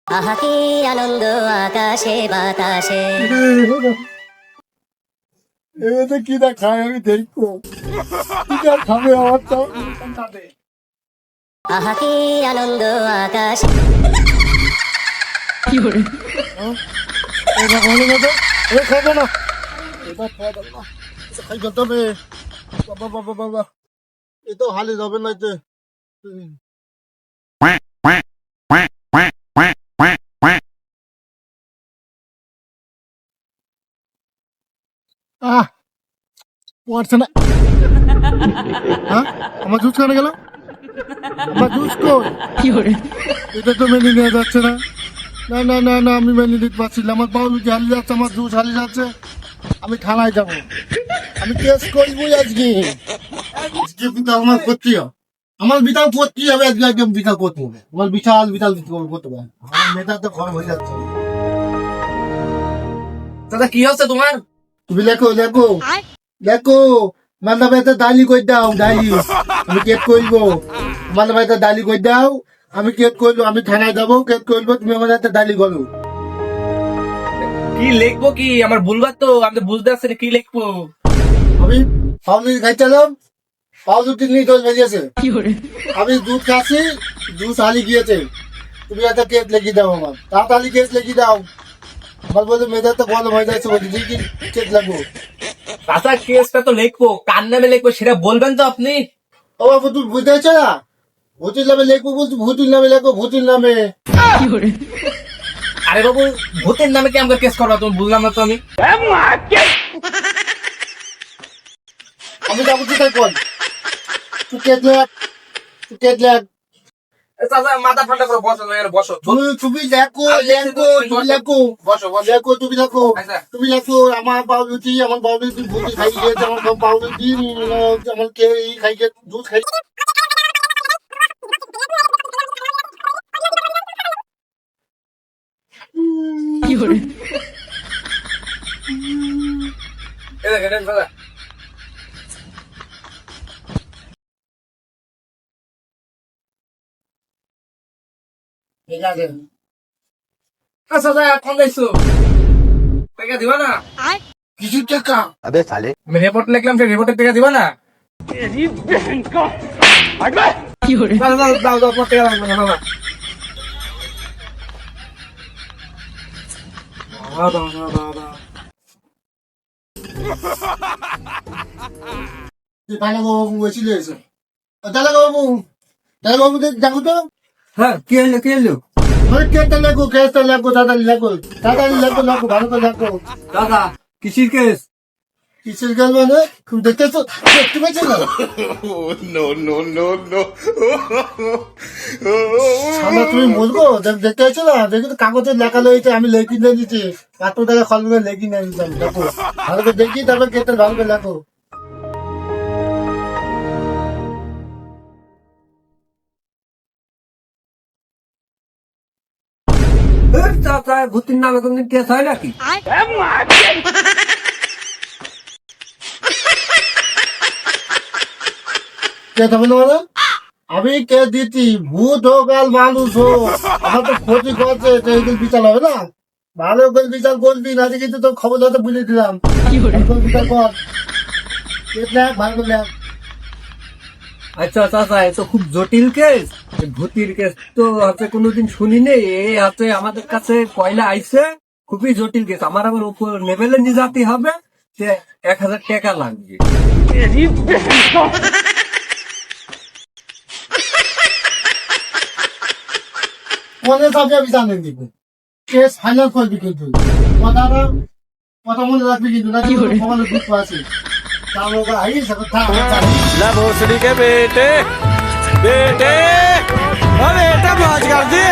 আহা কি আনন্দ আকাশে বাতাসে। এবার কি না খায় আমি দেখবো কি না খাবে আমার তো আহা কি আনন্দ আকাশে। এটা ভালো মতো এ খাবে না এটা খাওয়া যাবে না খাই করতে হবে বাবা বাবা বাবা এ তো হালে যাবে না এতে পড়ছে না হ্যাঁ আমার জুস কেন গেল আমার জুস কই এটা তো মেনে নেওয়া যাচ্ছে না না না না না আমি মেনে নিতে পারছি না আমার বাউলুটি হারিয়ে যাচ্ছে আমার জুস হারিয়ে যাচ্ছে আমি থানায় যাবো আমি কেস করবই আজকে আজকে কিন্তু আমার করতে হবে আমার বিশাল করতে হবে আজকে একদম বিশাল করতে হবে আমার বিশাল বিশাল করতে হবে আমার মেধা তো ঘর হয়ে যাচ্ছে দাদা কি হচ্ছে তোমার? তুমি লেখো লেখো লেখো মাল্লা ভাইতে ডালি কই দাও ডালি আমি কেট করবো মাল্লা ভাইতে ডালি কই দাও আমি কেট করবো আমি থানায় যাবো কেট করবো তুমি আমার হাতে ডালি করো কি লিখবো কি আমার ভুলবার তো আমি বুঝতে পারছি না কি লিখবো। আমি পাউরুটি খাইছিলাম পাউরুটি নিয়ে দোষ বেরিয়েছে আমি দুধ খাচ্ছি দুধ হালি গিয়েছে তুমি একটা কেস লিখে দাও আমার তাড়াতাড়ি কেস লিখে দাও আমার বলছে মেয়েদের তো গরম হয়ে যাচ্ছে বলছি কি কেস লাগবো দাদা কেসটা তো লিখবো কার নামে লিখবো সেটা বলবেন তো আপনি। ও বাবু তুমি বুঝতে পারছো না ভুতুর নামে লিখবো বলছি ভুতুর নামে লেখো ভুতুর নামে আরে বাবু ভূতের নামে কি আমাকে কেস করবা তুমি বুঝলাম না তো আমি। আমি যাবো কোথায় কোন তুই কেস লেখ তুই কেস লেখ দাদা মাথা ঠান্ডা করে বসো না বসো তুমি লেখো লেখো তুমি লেখো বসো বসো লেখো তুমি লেখো আচ্ছা। তুমি লেখো আমার পাউরুটি ভুতি খাই গিয়েছে আমার পাউরুটি আমার কে খাই গিয়ে দুধ খাই এই দেখেন দাদা ঠিক আছে আচ্ছা দাদা ফোন দিয়েছো টাকা দিবা না? কিছু টাকা আমি রিপোর্ট লিখলাম সেই রিপোর্টের টাকা দিবা না? দাদা দাও দাও দাও তোমার টাকা লাগবে না দাদা। তাহলে বাবু বলছিল এসে তাহলে বাবু দেখো তো হ্যাঁ কি হলো কি হলো? কেসটা লেখো তাড়াতাড়ি লেখো লেখো ভালো করে লেখো দাদা কিসির কেস? কিসের গাল মানে তুমি দেখতেছো দেখতে পাচ্ছ না সামনে তুমি বলবো দেখতে পাচ্ছ না দেখি তো কাগজে লেখা রয়েছে আমি লেখি নিয়ে দিচ্ছি 500 টাকা খরচ করে লেখি নিয়ে দিতাম দেখো ভালো করে দেখি তারপর কেসটা ভালো করে লেখো ভূতির নামে কোনদিন কেস হয় নাকি? কেস হবে না মানে আমি কেস দিচ্ছি ভূত হোক আর মানুষ হোক আমার তো ক্ষতি করছে তো এগুলো বিচার হবে না ভালো করে বিচার করবি না কিন্তু তোর খবর হয়তো বুঝে দিলাম বিচার কর কেস লেখ ভালো করে লেখ আচ্ছা চাচা এ তো খুব জটিল কেস ভূতির কেস তো হচ্ছে কোনোদিন শুনিনি এই হচ্ছে আমাদের কাছে পয়লা আইছে খুবই জটিল কেস আমার আবার উপর লেভেলে নিয়ে যেতে হবে যে 1000 টাকা লাগবে। মনে থাকবে আমি জানেন দিবো কেস ফাইনাল করবি কিন্তু কথাটা কথা মনে রাখবি কিন্তু না সমানে দুঃখ আছে তাহলে আইস ला भोसड़ी के बेटे बेटे अरे बेटा बाज कर दे